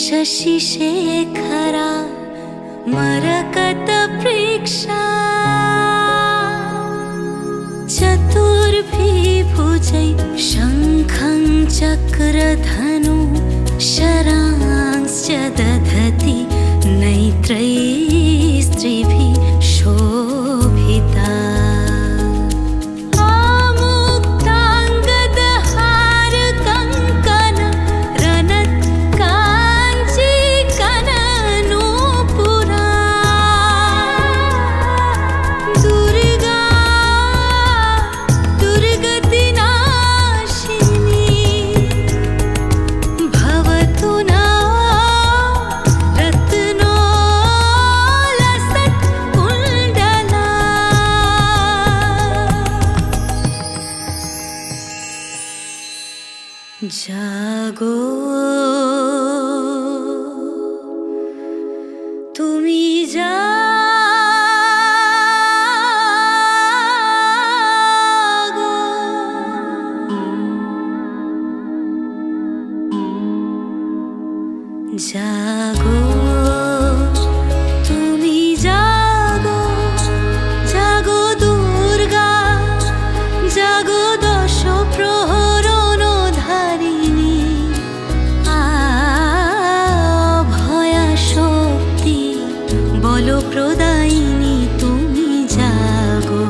शशिशेखरा मरकतप्रेक्षा चतुर्भिभुजै शङ्खं चक्रधनु शरांश्च दधति नैत्रैः स्त्रिभिः शोभिता जागो तुमी जागो जागो तुमी जागो जागो दुर्गा जागो दश प्रहर প্রদায়িনী তুমি জাগো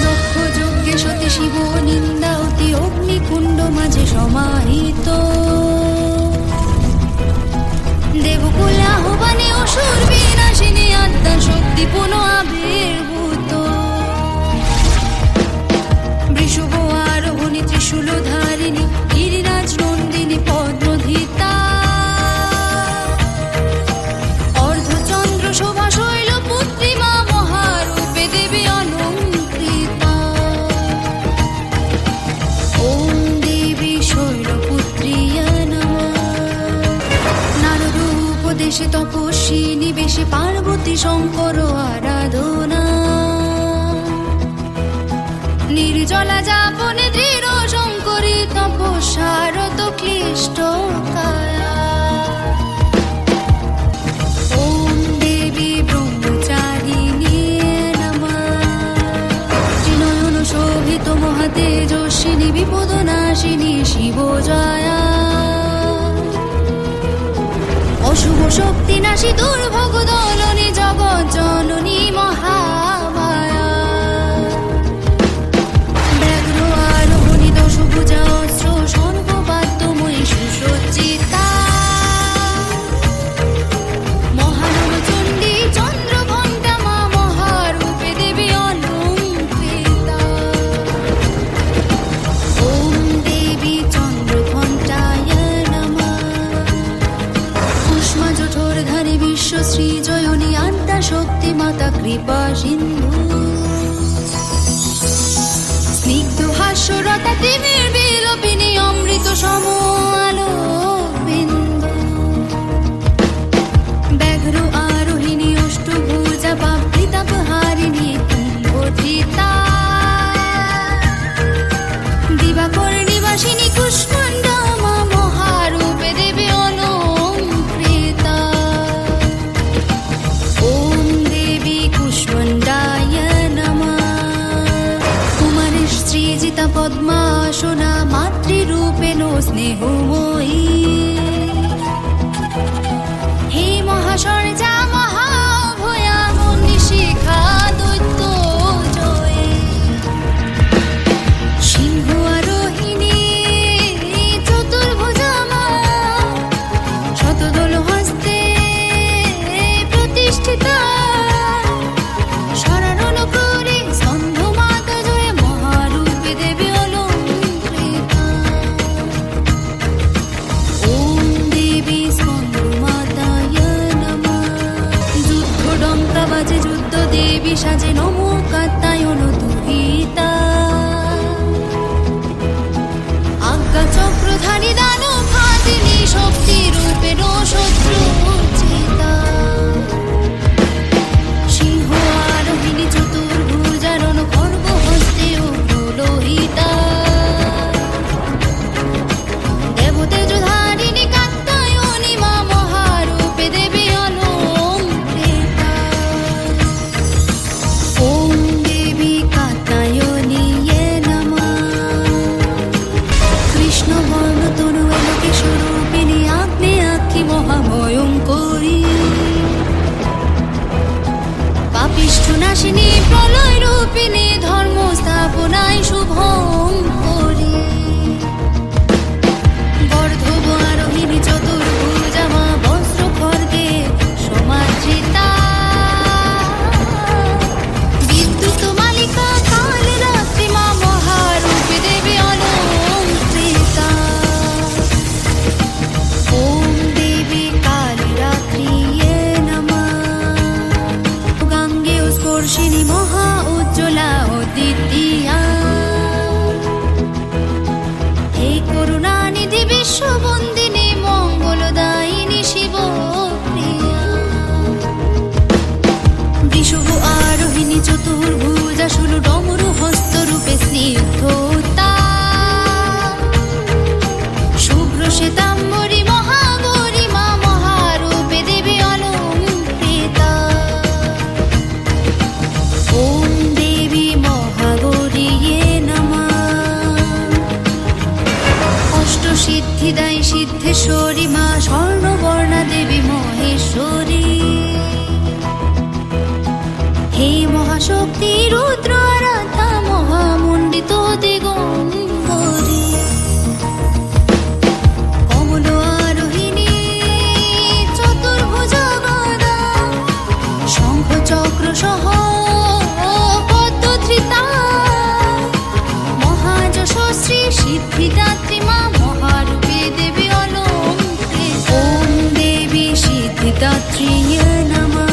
দক্ষ যজ্ঞে সতী শিব নিন্দা অতি অগ্নিকুণ্ড মাঝে সমাহিত দেবকুল আহ্বানে অসুর বিনাশিনী আত্মার শক্তি পুনঃ আবির্ভূত বৃষভ আরোহণী ত্রিশূলধারিণী গিরিরাজ নন্দিনী পদ্মধিতা অর্ধচন্দ্র শোভা শৈলপুত্রী মা মহারূপে দেবী অলঙ্কৃতা ওম দেবী শৈলপুত্রিয়া নমঃ নারদ উপদেশে তপস্বী নিবেশে পার্বতী শঙ্কর আরাধনা নির্জলা যাপনে দৃঢ় শঙ্করী তপস্যারত ক্লিষ্ট কায়া ওম দেবী ব্রহ্মচারিণী নমঃ ত্রিনয়ন শোভিত মহাতেজস্বিনী বিপদনাশিনী শিব জয়া অশুভ শক্তি নাশী দুর্ভোগ দলনী জগৎ জননী মহামায়া ব্যাঘ্র আরোহণী দশভুজা অস্ত্র সর্ববাদ্যময়ী সুসজ্জিতা মহানব চণ্ডী চন্দ্রঘণ্টা মা মহারূপে দেবী অলঙ্কৃতা ওম দেবী চন্দ্রঘণ্টায় নমঃ কুষ্মা জঠোরধারী বিশ্বশ্রী জয়নী আদ্যা শক্তি মাতা কৃপা সিন্ধু স্নিগ্ধ হাস্যরতা তিমির বিলোপিনী অমৃত সম আলোক বিন্দু ব্যাঘ্র আরোহিণী অষ্টভুজা পাপৃতাপহারিণী কুম্ভধিতা দিবাকর নিবাসিনী কুষ্মাণ্ডা মা মহারূপে দেবী অলঙ্কৃতা ওম দেবী কুষ্মাণ্ডায় নমঃ কুমারের সৃজিতা পদ্মাসনা মাতৃরূপেণ স্নেহময়ী হে মহাশর্যা মহাভয়া মনীষিখা দৈত্য জয়ে সিংহ আরোহিণী চতুর্ভুজা মা শতদল হস্তে প্রতিষ্ঠিতা শরণল প্রহরী স্কন্ধ মাতা জয়ে মহারূপে দেবী অলঙ্কৃতা। শ্বেতাম্বরী মহাগৌরী মা মহারূপে দেবী অলঙ্কৃতা। ওম দেবী মহাগৌরীয়ে নমঃ। অষ্টসিদ্ধিদায়ী সিদ্ধেশ্বরী মা স্বর্ণবর্ণা দেবী মহেশ্বরী। হে মহাশক্তি রুদ্র আরাধা মহামণ্ডিত দিগম্বরী। কমল আরোহিণী চতুর্ভুজা গদা শঙ্খ চক্র সহ পদ্মধৃতা। মহাযশস্বী সিদ্ধিদাত্রী মা মহারূপে দেবী অলঙ্কৃতা। ওম দেবী সিদ্ধিদাত্রী নমঃ।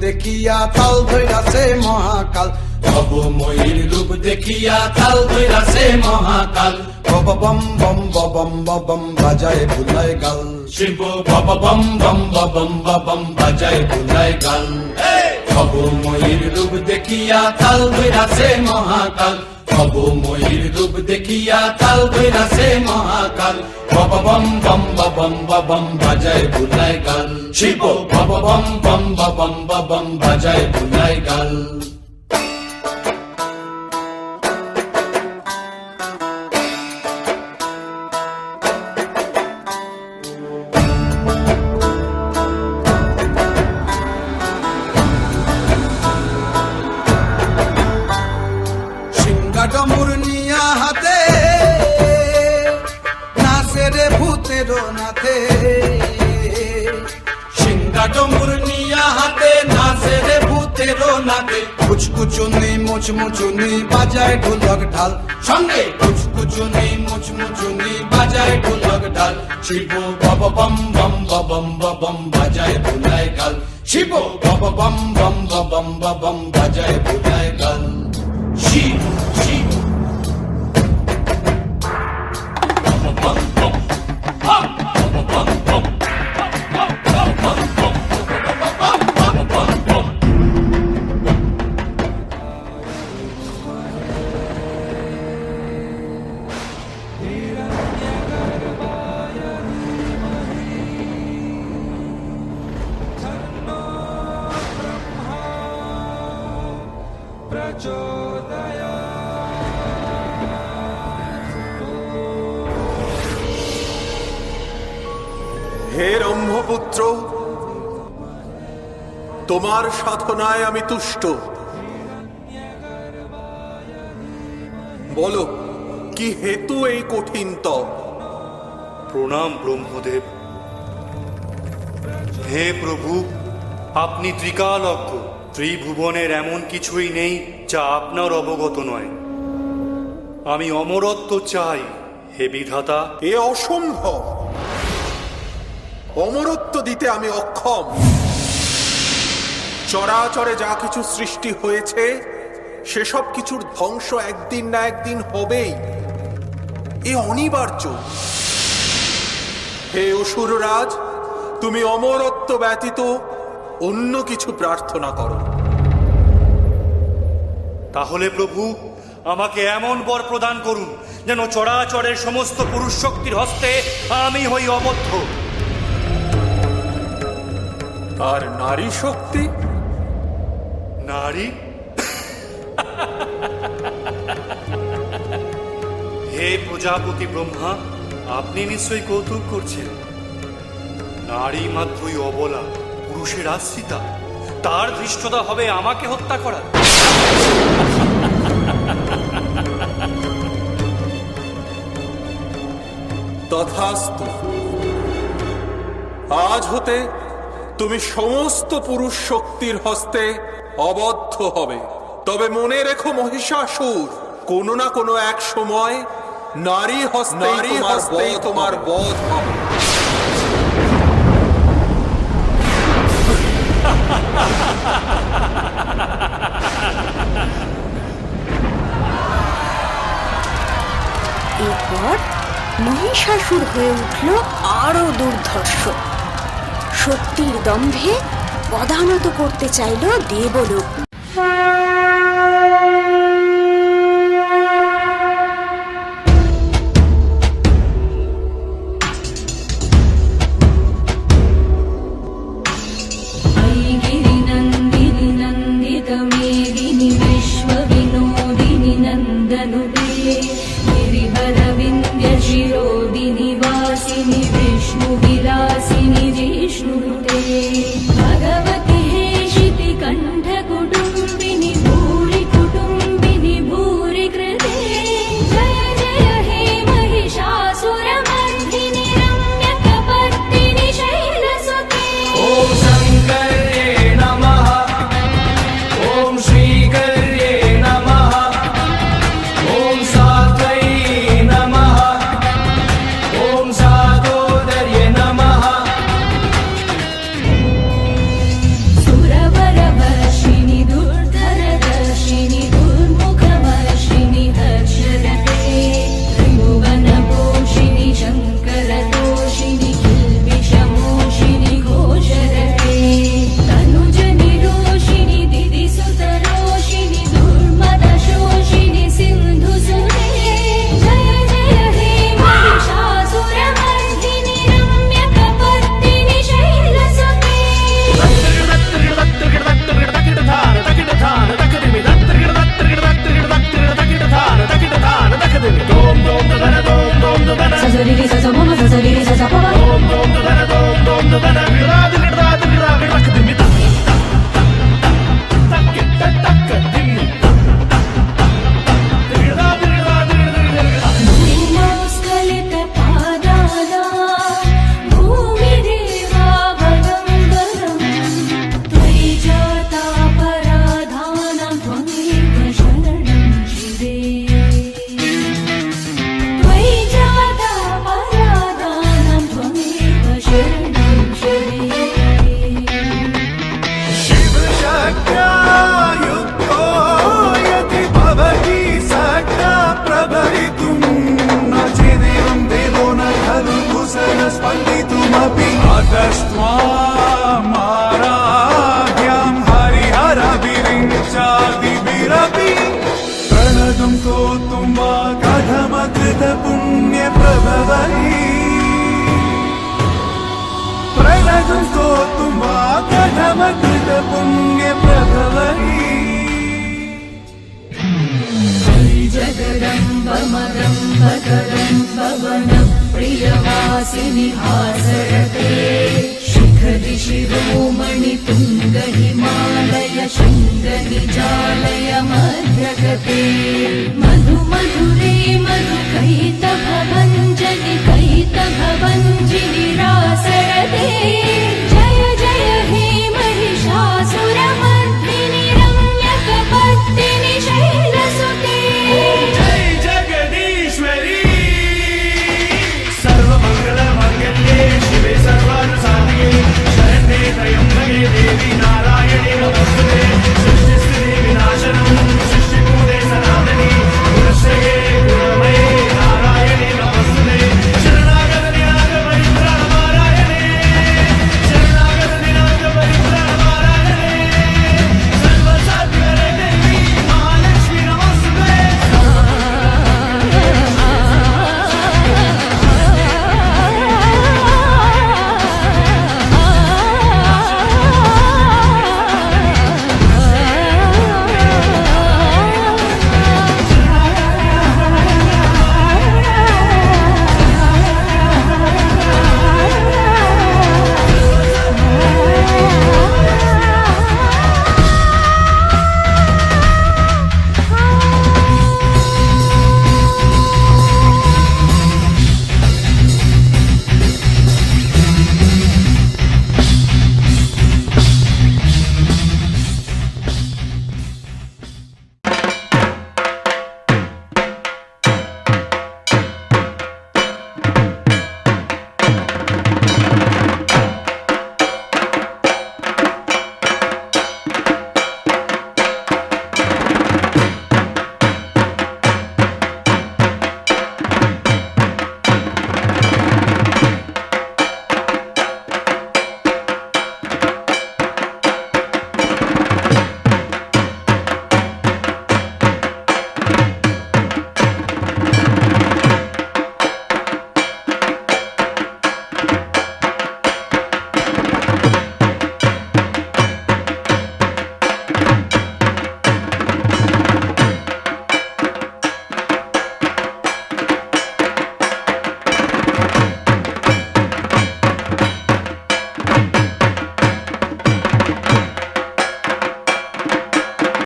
দেখিয়া তাল ধৈরাছে মহাকাল, ভবময়ীর রূপ দেখিয়া তাল ধৈরাছে মহাকাল। বম বম বম বম বাজায় বুলায় গাল, শিব বম বম বম বম বাজায় বুলায় গাল। ভবময়ীর রূপ দেখিয়া তাল ধৈরাছে মহাকাল, ভবময়ীর রূপ দেখিয়া তাল ধৈরাছে মহাকাল। বম বম বম বম বাজায় বুলায় গাল, শিব বম বম বম বম বাজায় বুলায় গাল। ডমুর নিয়া হাতে নাচে রে ভূতের নাথে, সিংহা ডমুর নিয়া হাতে নাচে রে ভূতের নাথে। কুচকুচুনি মুচমুচুনি বাজায় ঢোলক ঢাল, সঙ্গে কুচকুচুনি মুচমুচুনি বাজায় ঢোলক ঢাল। শিব বম বম বম বম বাজায় বুলায় গাল, শিব বম বম বম বম বাজায় বুলায় গাল। শিব শিব হে ব্রহ্মপুত্র, তোমার সাধনায় আমি তুষ্ট। বলো, কি হেতু এই কঠিন তপ? প্রণাম ব্রহ্মদেব। হে প্রভু, আপনি ত্রিকালজ্ঞ, ত্রিভুবনের এমন কিছুই নেই যা আপনার অবগত নয়। আমি অমরত্ব চাই হে বিধাতা। এ অসম্ভব। অমরত্ব দিতে আমি অক্ষম। চরাচরে যা কিছু সৃষ্টি হয়েছে সেসব কিছুর ধ্বংস একদিন না একদিন হবেই, এ অনিবার্য। হে অসুররাজ, তুমি অমরত্ব ব্যতীত অন্য কিছু প্রার্থনা করো। তাহলে প্রভু, আমাকে এমন বর প্রদান করুন যেন চরাচরের সমস্ত পুরুষ শক্তির হস্তে আমি হই অবদ্ধ। আর নারী শক্তি? নারী? হে প্রজাপতি ব্রহ্মা, আপনি নিশ্চয়ই কৌতুক করছেন। নারী মাত্রই অবলা, পুরুষের আশ্রিতা, তার ধৃষ্টতা হবে আমাকে হত্যা করা। তথাস্তু। আজ হতে তুমি সমস্ত পুরুষ শক্তির হস্তে অবদ্ধ হবে। তবে মনে রেখো মহিষাসুর, কোনো না কোনো এক সময় নারী হস্তেই তোমার বধ হবে। এরপর মহিষাসুর হয়ে উঠল আরো দুর্ধর্ষ। শক্তির দম্ভে পদানত করতে চাইল দেবলোক। गिरिनन्दिनि नन्दितमेदिनि विश्वविनोदिनि नन्दनुते गिरिवरविन्द्यशिरोदिनि वासिनि विष्णुविलासिनि जिष्णुनुते भगवति हेशिति कण्ठकुटुम्बिनि भूरि कुटुम्बिनि भूरि कृते जय जय हे महिषासुरमर्दिनि रम्यकपर्दिनि शैलसुते। ॐ शङ्कर्ये नमः, ॐ श्रीकर्ये नमः, ॐ सात्वै नमः, ॐ सातोदर्ये नमः। सुरवरवर्षिणि दुर्धरदर्शिनि दुर्मुखवर्षिणि हर्षरते त्रिभुवनपोषिणि शङ्करतोषिणि किल्बिषमोषिणि घोषरते तनुजनिरोषिणि दिदिसुतरोषिणि दुर्मदशोषिणि सिन्धुसुते जय जय हे महिषासुरमर्दिनि रम्यकपर्दिनि शैलसुते। सजरिरि सजमम सजरिरि सजपम भूमौस्खलितपादाना भूमिदेवावलम्बनम् त्वयि जातापराधानां त्वमेव शरणं शिवे। त्वयि जातापराधानां त्वमेव शरणं शिवे। शिवशक्त्या युक्तो यदि भवति सक्ता प्रभवितुं न चेदेवं देवो न खलु कुशलस्पन्दितुमपि अतस्त्वामाराध्यां हरिहरविरिञ्चादिभिरपि प्रणतं स्तोतुं वा कथमकृतपुण्यप्रभवै प्रणतं स्तोतुं वा कथमकृतपुण्यप्रभवै। जगदम्बमदम्बकदम्बवनप्रियवासिनि हासरते शिखरि शिरोमणि तुङ्ग हिमालय शृङ्गनिजालय मध्यगते मधु मधुरे मधुकैतभवञ्जनि कैतभवञ्जिनि रासरते